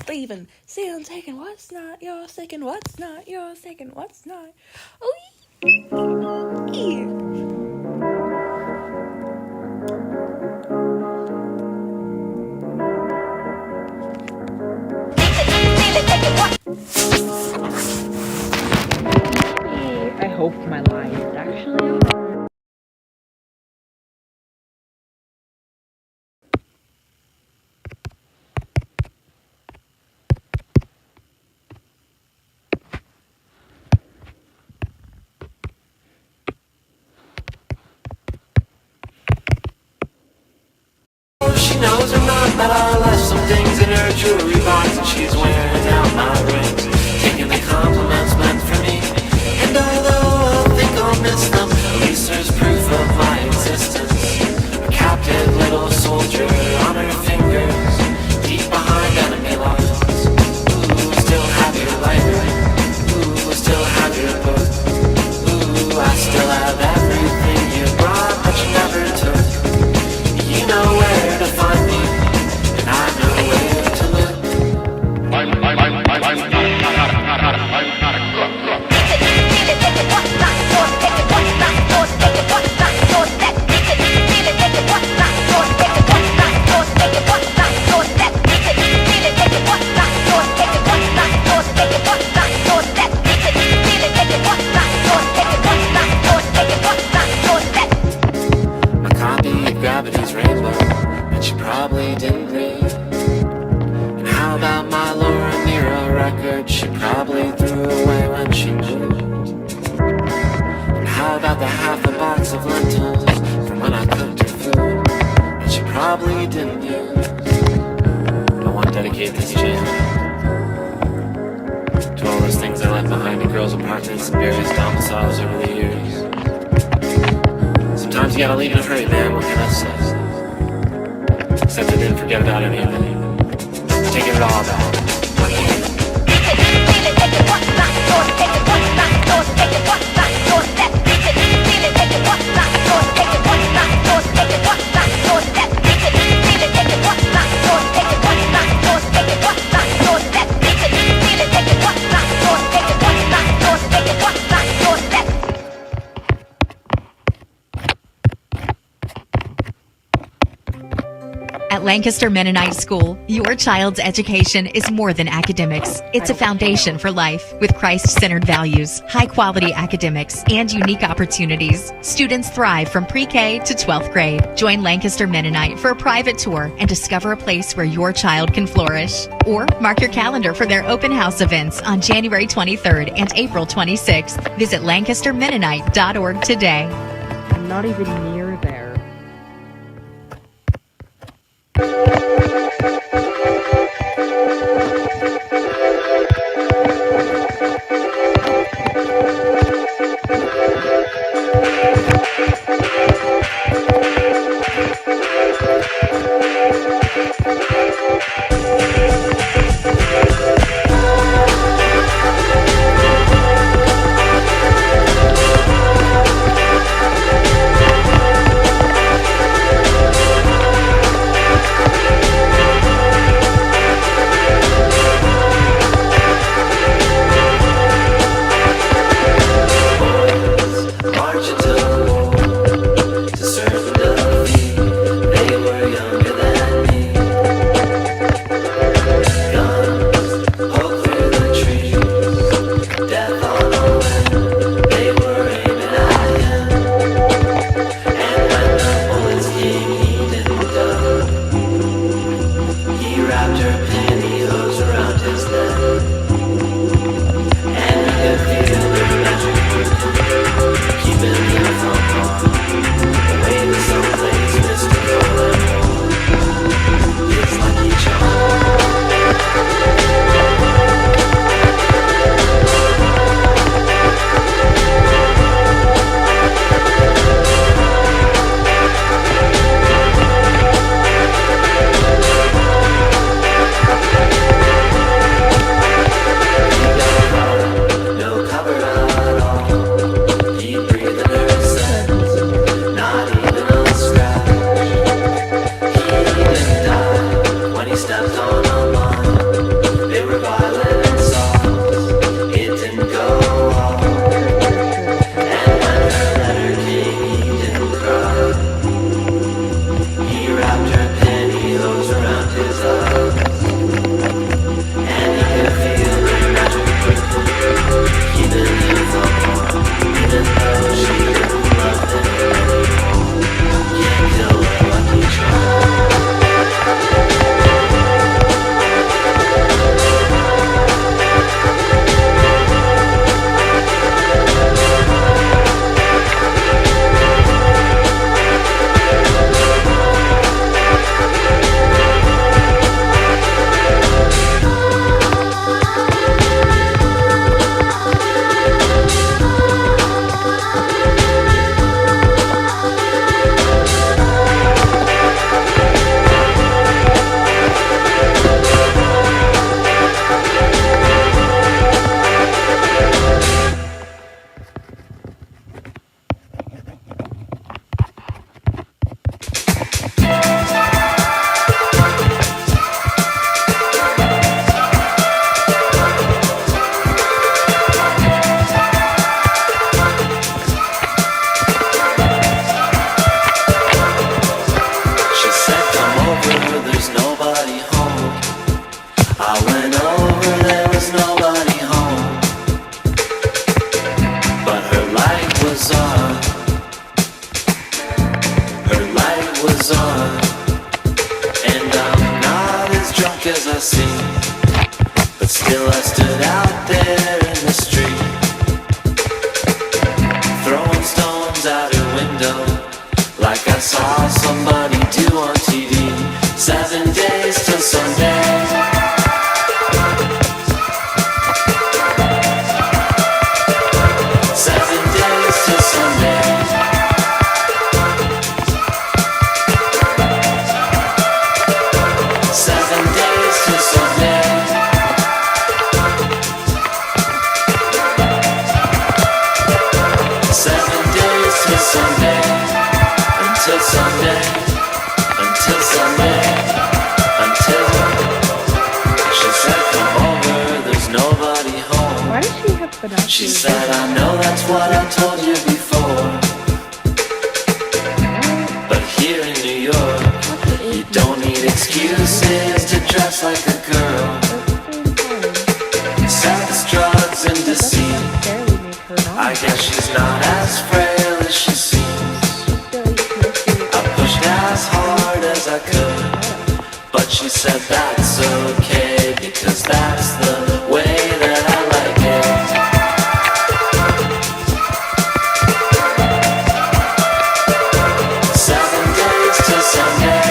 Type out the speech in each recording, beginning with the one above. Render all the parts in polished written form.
Steven. See, I'm taking what's not yours, taking what's not yours, taking what's not. Oh, yeah. I hope my line is actually on. She knows I'm not, but I left some things in her jewelry box, and she's wearing out my rings, taking the compliments meant for me. And although I think I'll miss them, at least there's proof of my existence. A captive little soldier on her fingers, deep behind enemy lines. Ooh, still have your lighter. Ooh, still have your book. Ooh, I still have everything you brought, but you never took. You know where to find me, and I know where to look. I'm not a crook. A copy of Gravity's Rainbow that she probably didn't read. And how about my Laura Nyro record she probably threw away when she moved? And how about the half a box of lentils from when I cooked her food that she probably didn't use? I want to dedicate this jam to all those things I left behind in girls' apartments and various domiciles over the years. Sometimes you gotta leave in a hurry, man, what can I say? Except I didn't forget about any of it. Taking it all back. At Lancaster Mennonite School, your child's education is more than academics. It's a foundation for life with Christ-centered values, high-quality academics, and unique opportunities. Students thrive from pre-K to 12th grade. Join Lancaster Mennonite for a private tour and discover a place where your child can flourish. Or mark your calendar for their open house events on January 23rd and April 26th. Visit lancastermennonite.org today. I'm not even near there. I went over, there was nobody home, but her light was on. Her light was on, and I'm not as drunk as I seem, but still I stood out there in the street, throwing stones out her window, like I saw somebody do on TV. 7 days till Sunday. 7 days till Sunday. 7 days till Sunday. 7 days till Sunday. Until Sunday. Until Sunday. Until she said, come over, there's nobody home. Why does she have binoculars? She said, I know that's what I told you before, but here in New York, you don't need excuses to dress like a girl. Sex, drugs, and deceit. I guess she's not as frail as she seems. I pushed as hard as I could, but she said that's okay, because that's the way that I like it. 7 days till Sunday.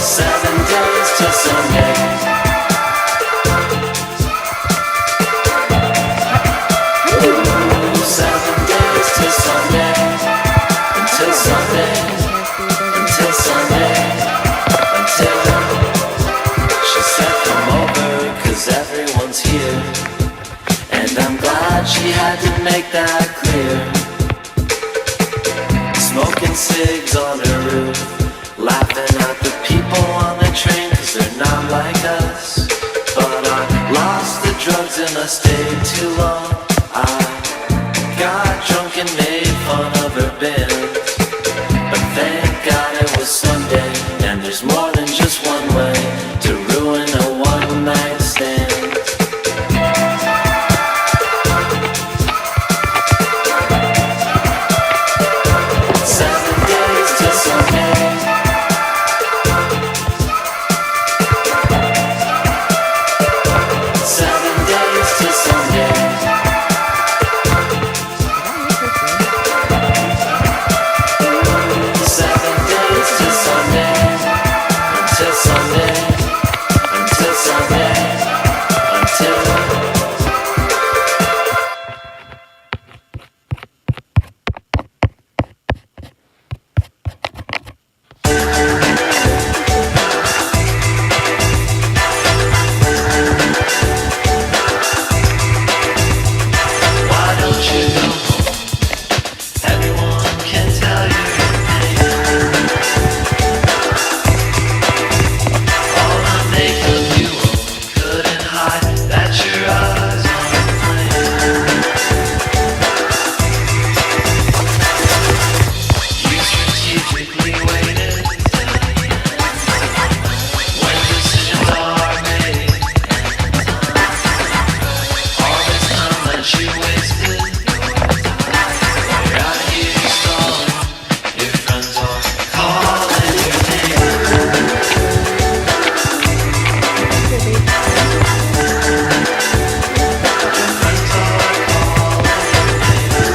7 days till Sunday. 7 days till Sunday. Until Sunday. Until Sunday. Until she said, come over, 'cause everyone's here, and I'm glad she had to make that clear. Smoking cigs on her roof, laughing at the people on the train, 'cause they're not like us. But I lost the drugs and I stayed too long. I got drunk and made fun of her band, but thank God it was Sunday, and there's more than just one way to ruin a one-night stand. 7 days till Sunday. 7 days till Sunday. 7 days till Sunday. Until Sunday. Until Sunday. Until why don't you go home? Everyone can tell you your pain. All the makeup you own couldn't hide that your eyes aren't playing. You strategically waited when decisions are made. All this time that you wasted, you're out here stalling. Your friends are calling your name. Your friends are calling your name.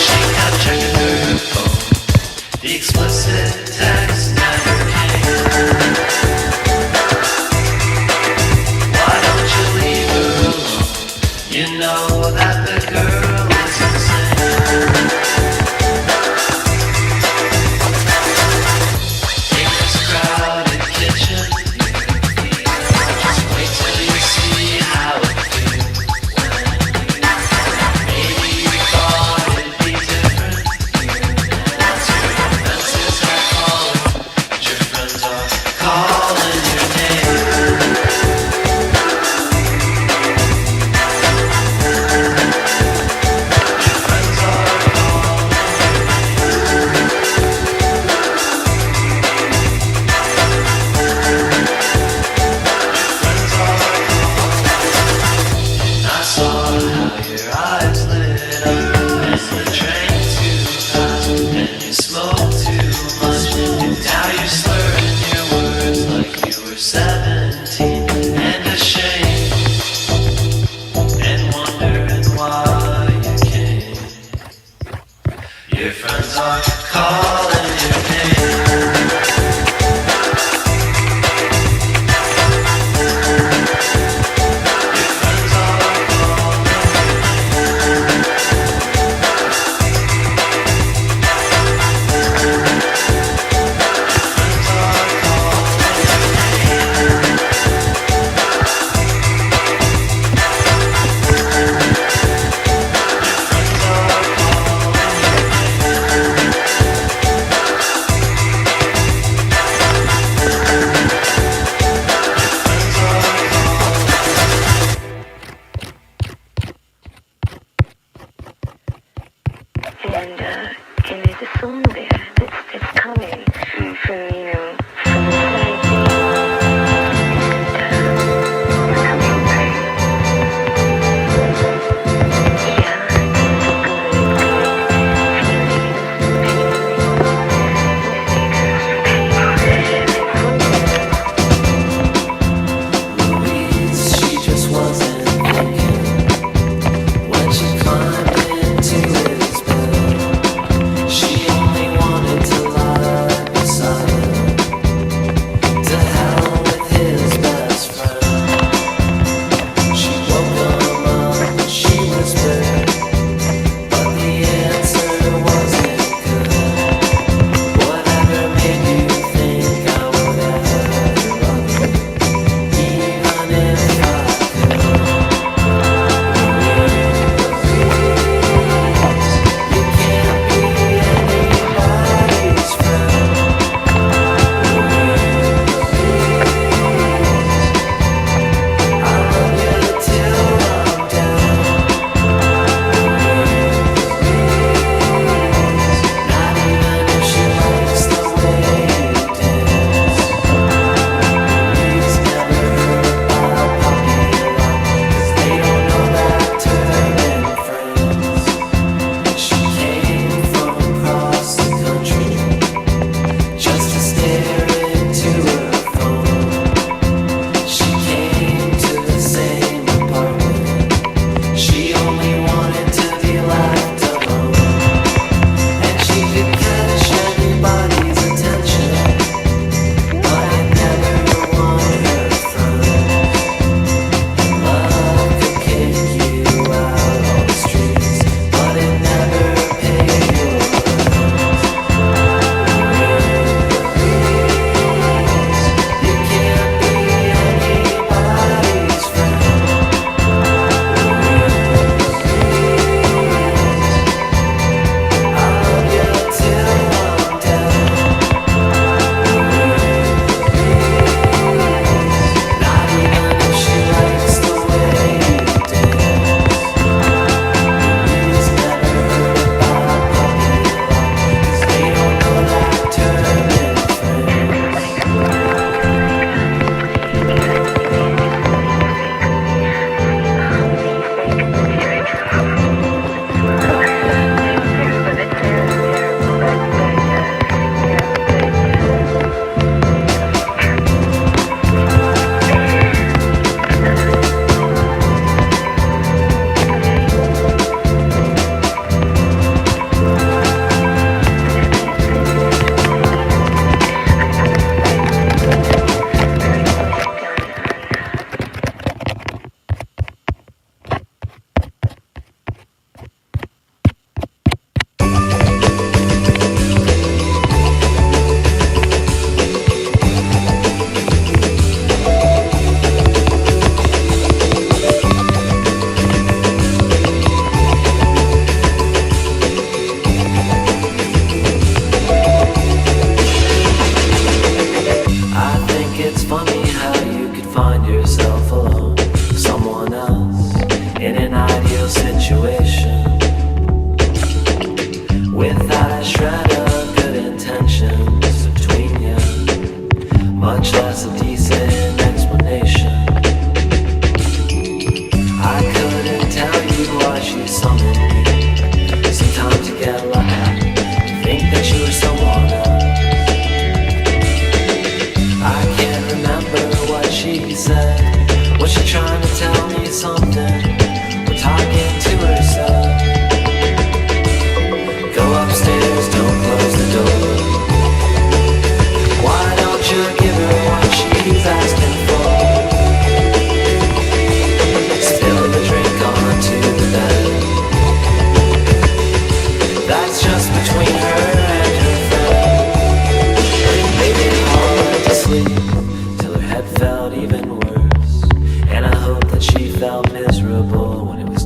She kept checking her phone. The explicit text never came. Why don't you leave her alone? You know that the girl is insane. In this crowded kitchen, just wait till you see how it feels. Maybe you thought it'd be different. Once your defenses are calling, your friends are calling your name. are calling your name. Your friends are calling your name. And there's a song there that's coming from, you know, from inside me. And it's coming right. Yeah, Louise, she just wasn't thinking when she climbed into his bed. She only wanted to lie beside him. To hell with his best friend. She woke him up and she whispered, but the answer wasn't good. Whatever made you think I would ever love you, even if I could. You can't be anybody's friend. I love you till I'm down. Not even if she likes the way you dance. Please never heard about puppy love, 'cause they don't know that term in France. She came from across the country just to stare into her phone. She came to the same apartment. She only wanted to be left alone. And she could catch anybody's attention, but it never won her friends. And love could kick you out on the streets, but it never paid your rent. You can't be anybody's friend. I love you till I'm down. Not even if she likes the way you dance. Please never heard about puppy love, 'cause they don't know that term in France. I think it's funny how you could find yourself alone, someone else in an ideal situation, without a shred of good intentions between you, much less a decent explanation. I couldn't tell you why she summoned me. Sometimes you get lucky to think that you were someone else. I can't remember what she said. Was she trying to tell me something? Or talking to herself?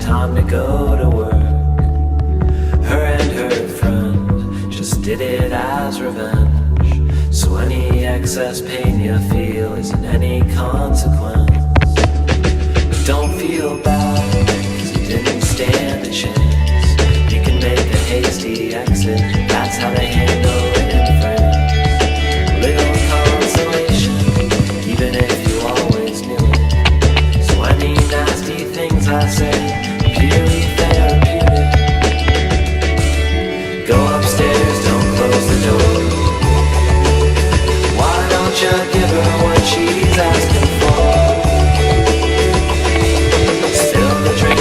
time to go to work. Her and her friend just did it as revenge. So any excess pain you feel isn't any consequence. But don't feel bad, 'cause you didn't stand a chance. You can make a hasty exit, that's how they handle it in France. Little consolation, even if you always knew it. So any nasty things I say, purely therapeutic. Go upstairs, don't close the door. Why don't you give her what she's asking for? Still the drink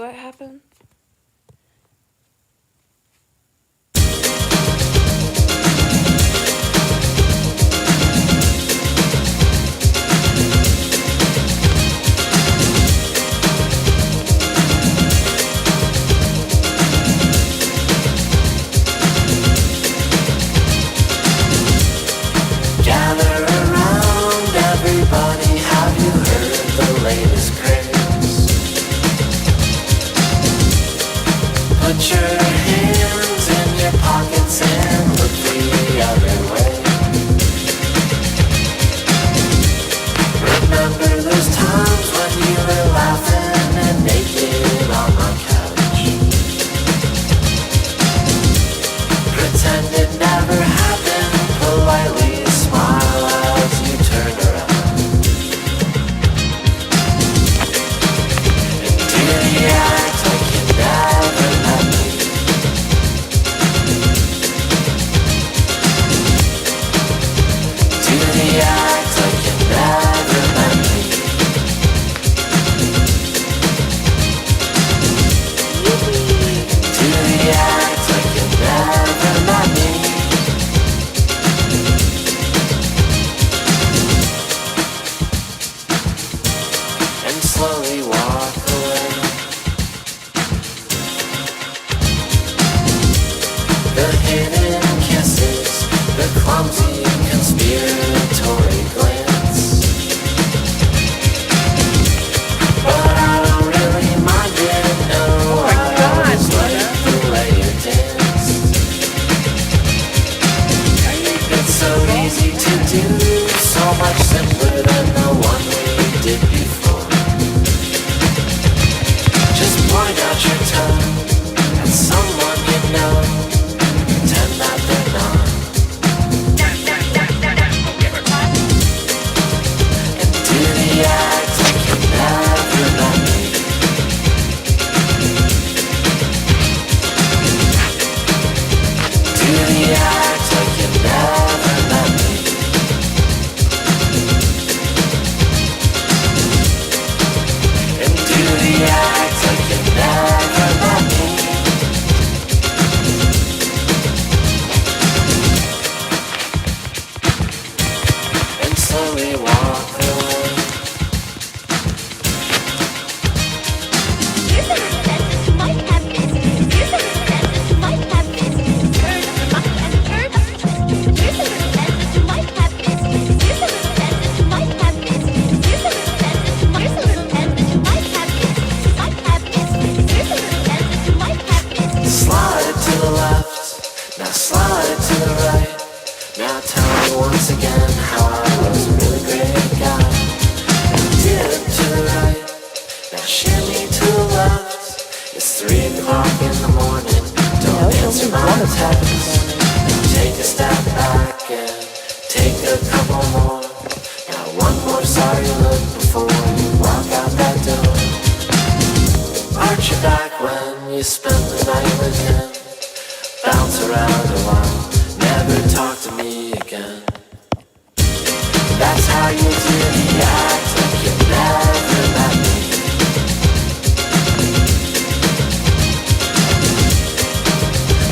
what happened? Gather around, everybody, have you heard the latest craze? Put your hands in your pockets and look the other way. Remember those times when you were laughing and naked on my couch? Pretend it never happened, politely smile as you turn around. And do the act like you never met me. Do the act like you never met me. Do the act like you never met me. And slowly walk away. The hidden kisses, the clumsy conspiratory glance. But I don't really mind it, no, I always like the way you dance. It's so easy to do, so much simpler than the one we did before. Just point out your tongue at someone you know. Pretend that they're not. And do the act like you never met me. Do the act like you never met me. And do the act like you never met me. And slowly walk away. Slide to the left, now slide to the right. Now tell me once again how I was a really great guy. Now dip to the right, now shimmy to the left. It's 3 o'clock in the morning, don't answer my text. Now take a step back and take a couple more. Now one more sorry look before you walk out that door. Arch your back when you spend the night with him. Bounce around a while, never talk to me again. That's how you do the act like you never met me.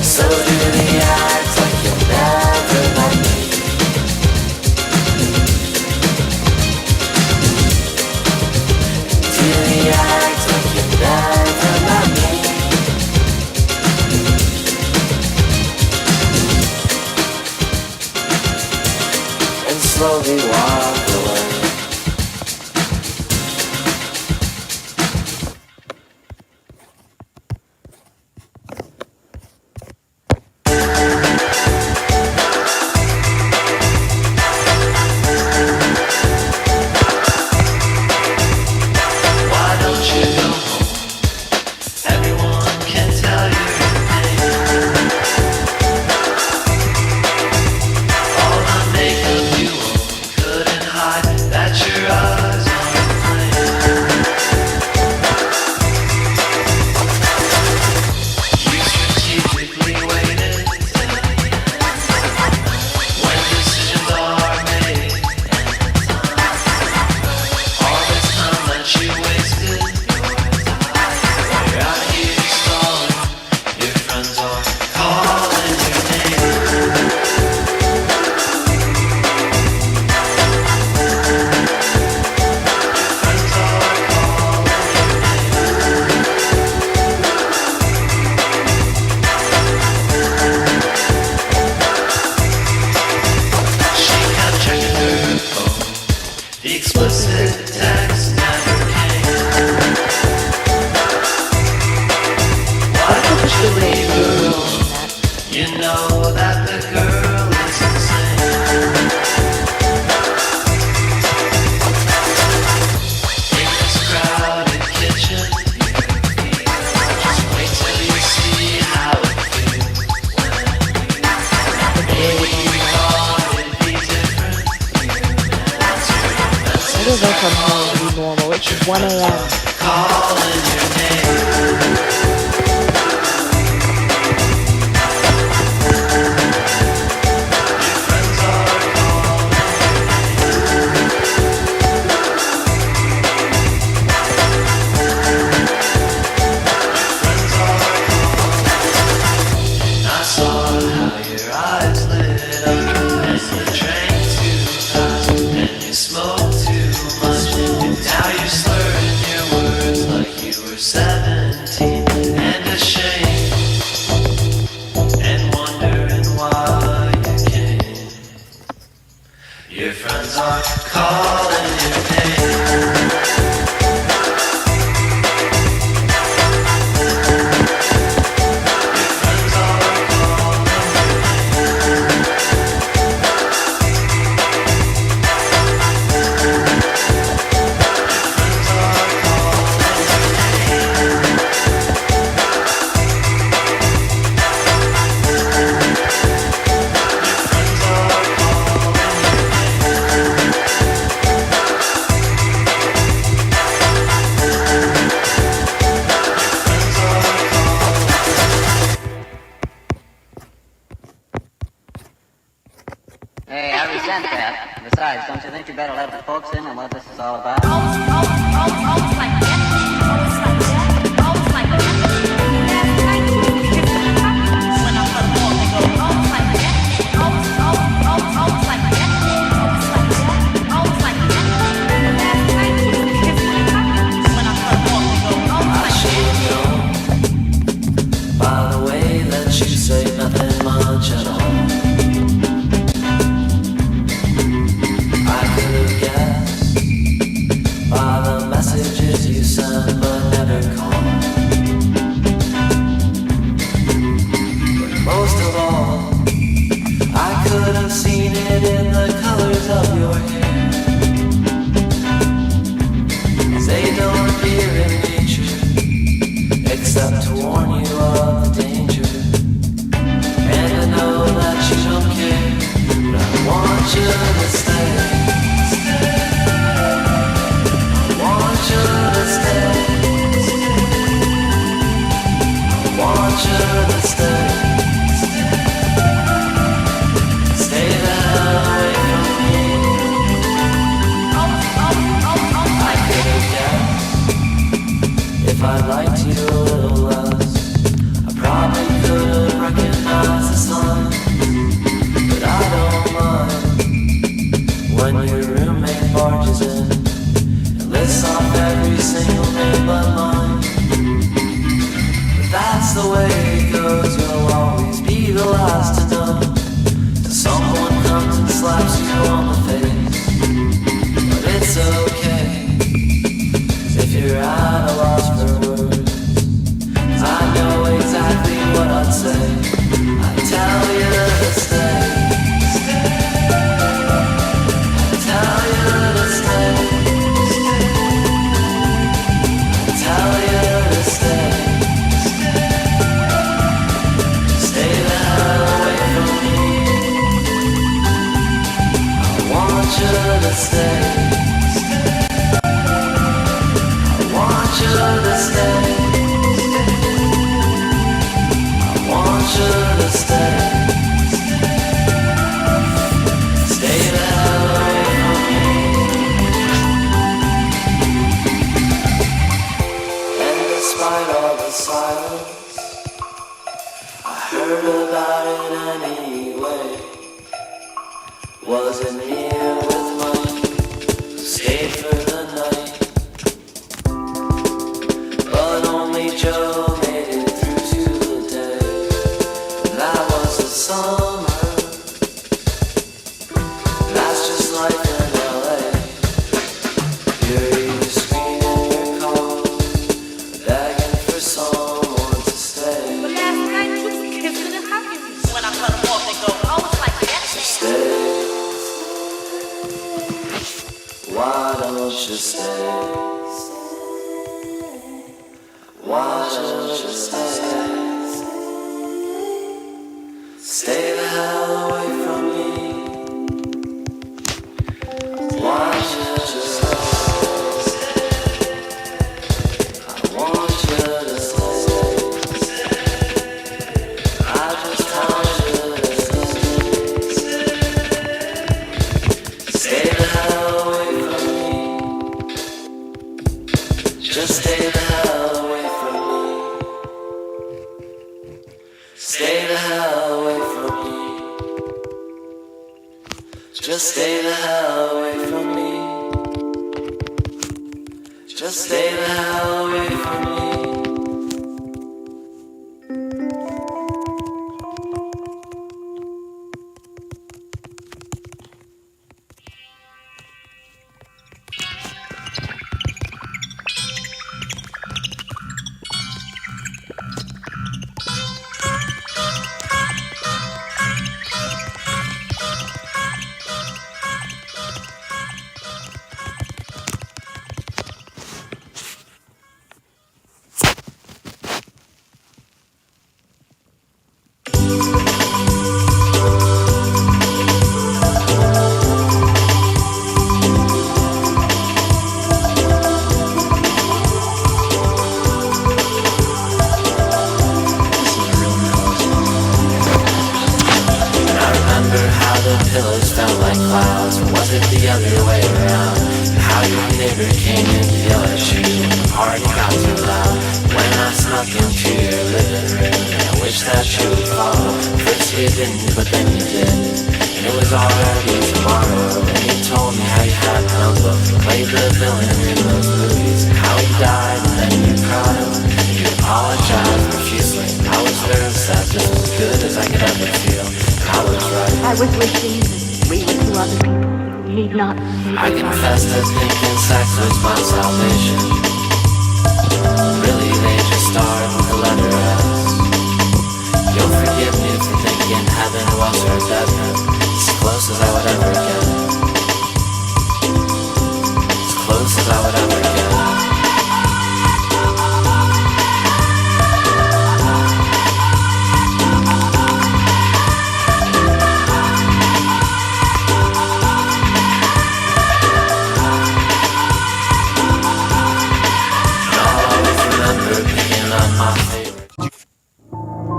So do the act like you never met me. Do the act like you never met me. And slowly walk away. Why don't you go home? Everyone can tell you your pain. All the makeup you own couldn't hide that your eyes on the flame. You strategically waited when decisions are made. All this time that you wasted, your The explicit text never came. Why don't you leave her alone? You know that the girl is insane. In this crowded kitchen, just wait till you see how it feels when you thought it'd be different. I don't know from home to be normal. It's 1 a.m. Calling your name. Hey, I resent that. Besides, don't you think you better let the folks in on what this is all about? I should know by the way that you say nothing much at all. By the messages you send but never call. But most of all, I could have seen it in the colors of your hair. 'Cause they don't appear in nature except to warn you of the danger. And I know that you don't care, but I want you to stay. If I liked you a little less, I probably could have recognized the sun. But I don't mind when your roommate barges in and lists off every single name but mine. But that's the way it goes, you'll always be the last to know, till someone comes and slaps you on the face. But it's okay, 'cause if you're at a loss for words, I know exactly what I'd say. I'd tell you to stay. I'd tell you to stay. I'd tell you to stay. Stay there away from me. I want you to stay. I want you to stay. I want you to stay. Stay there away from me. And despite all the silence, I heard about it anyway. Wasn't here with Mike, who stayed for the night. But only Joe made it through to the day. And that was the summer. That's just life in LA. don't you stay? Why don't you stay? Stay the hell away from me. Why don't you stay? I want you to stay. I just want you to stay. Stay the hell away from me. Just stay the hell away from me. Stay the hell away from me. Just stay the hell away from me. Just stay the hell away from me. Pillows felt like clouds, or was it the other way around? And how your neighbor came in to yell at you when the party got too loud. When I snuck into your living room, and I wish that you would follow. First you didn't, but then you did, and it was already tomorrow. And you told me how you had an uncle, played the villain in those movies, and how he died, and then you cried. You apologized profusely. I was nervous that this was as good as I could ever feel. I was right. I was wishing that we were two other people. You need not say I goodbye. confess that thinking sex was my salvation. Really, they just started with the letter S. You'll forgive me for thinking heaven was her deathbed. As close as I would ever get. As close as I would ever get.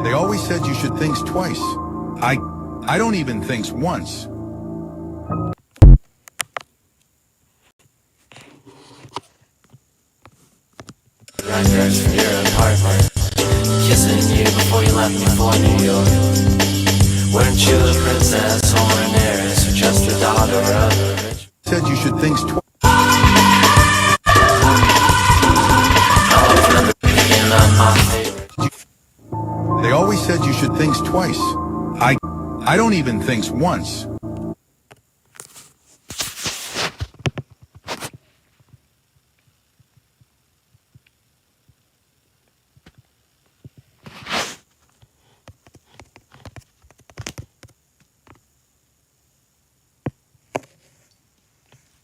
They always said you should think twice. I don't even think once. Records from your apartment, kissing you before you left me for New York. Weren't you a princess or an heiress, or just the daughter of a rich? Said you should think twice. They always said you should think twice. I don't even think once.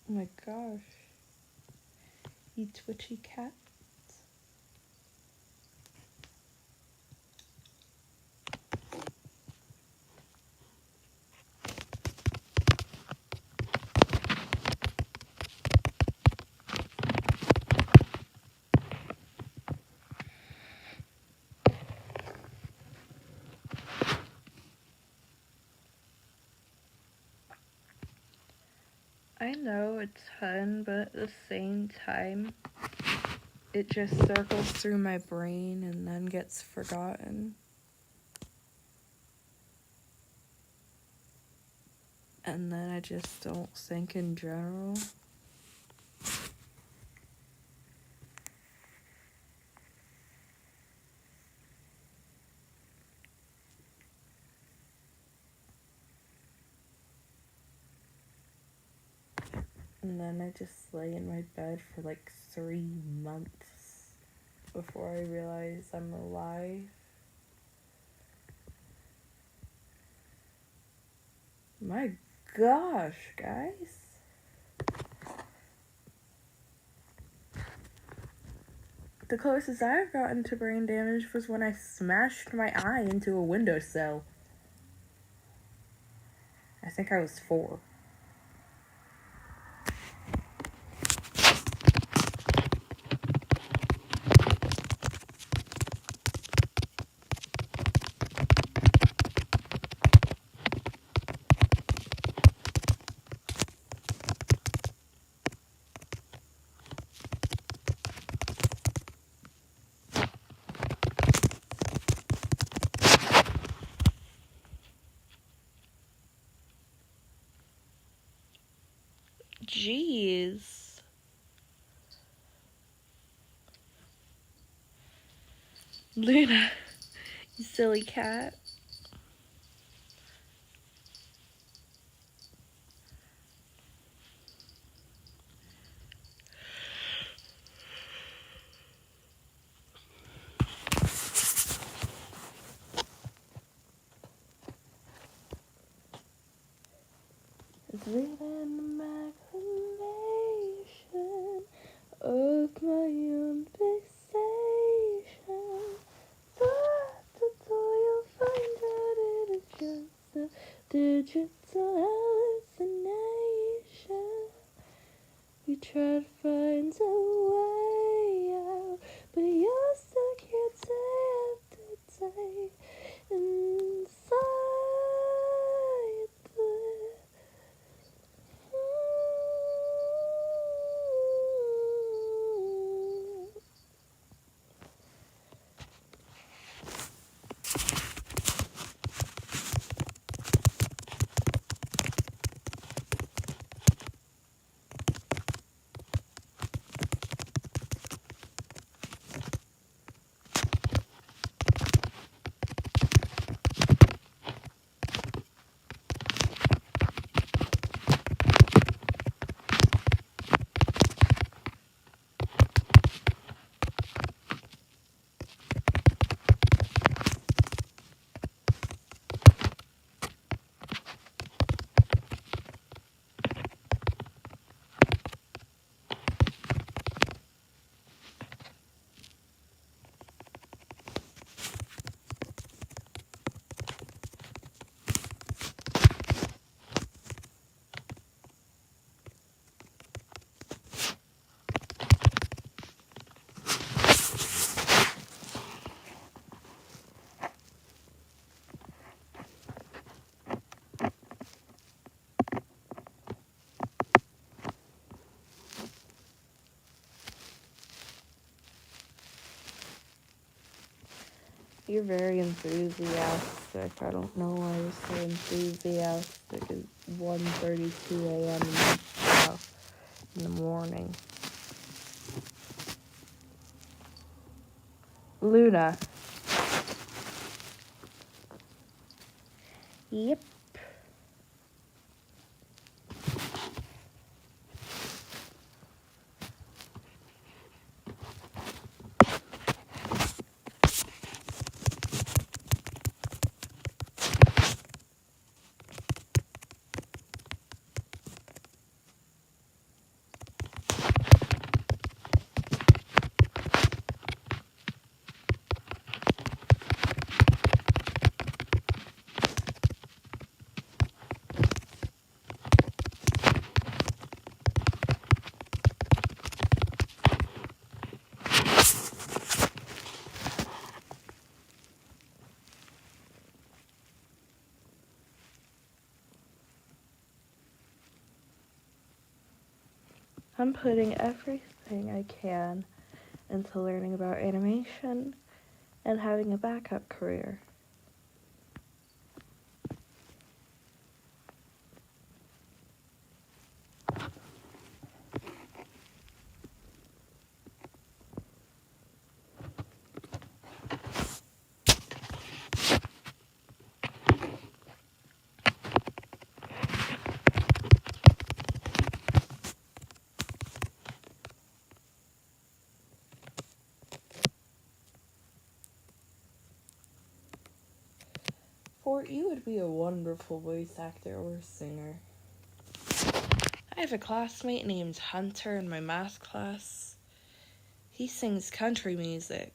Oh my gosh. You twitchy cat. I know it's fun, but at the same time, it just circles through my brain and then gets forgotten. And then I just don't think in general. And then I just lay in my bed for like 3 months before I realize I'm alive. My gosh, guys. The closest I've gotten to brain damage was when I smashed my eye into a windowsill. I think I was 4. Jeez. Luna, you silly cat. It's within the maclamation of my own fixation. Thought the door you'll find out it is just a digital hallucination. You try to find a way out, but you're stuck here day after day inside the You're very enthusiastic. I don't know why you're so enthusiastic. It's 1:32 a.m. in the morning. Luna. Yep. I'm putting everything I can into learning about animation and having a backup career. Fort, you would be a wonderful voice actor or singer. I have a classmate named Hunter in my math class. He sings country music.